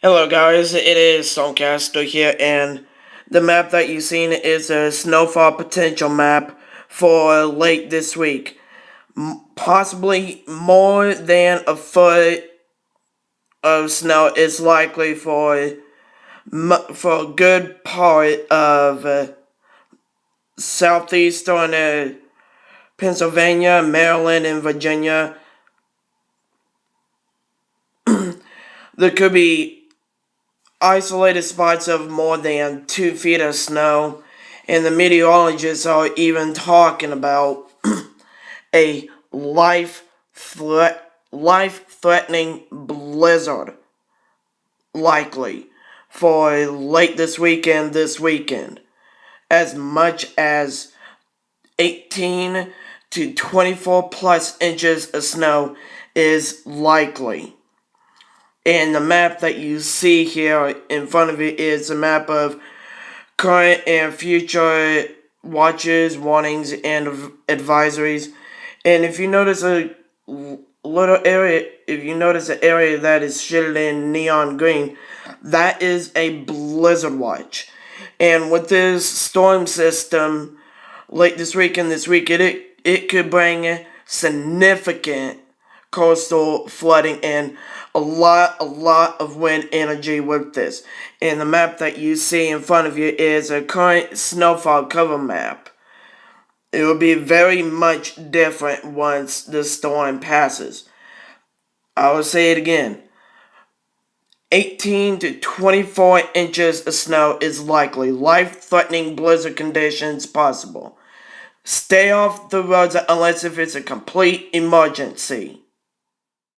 Hello guys, it is Songcaster here, and the map that you've seen is a snowfall potential map for late this week. Possibly more than a foot of snow is likely for a good part of southeastern Pennsylvania, Maryland, and Virginia. There could be isolated spots of more than 2 feet of snow, and the meteorologists are even talking about a life-threatening blizzard likely for late this weekend, as much as 18 to 24 plus inches of snow is likely. And the map that you see here in front of you is a map of current and future watches, warnings, and advisories. And if you notice an area that is shaded in neon green, that is a blizzard watch. And with this storm system late this week and this week, it could bring significant coastal flooding and a lot of wind energy with this. And the map that you see in front of you is a current snowfall cover map. It will be very much different once the storm passes. I will say it again. 18 to 24 inches of snow is likely. Life-threatening blizzard conditions possible. Stay off the roads unless if it's a complete emergency.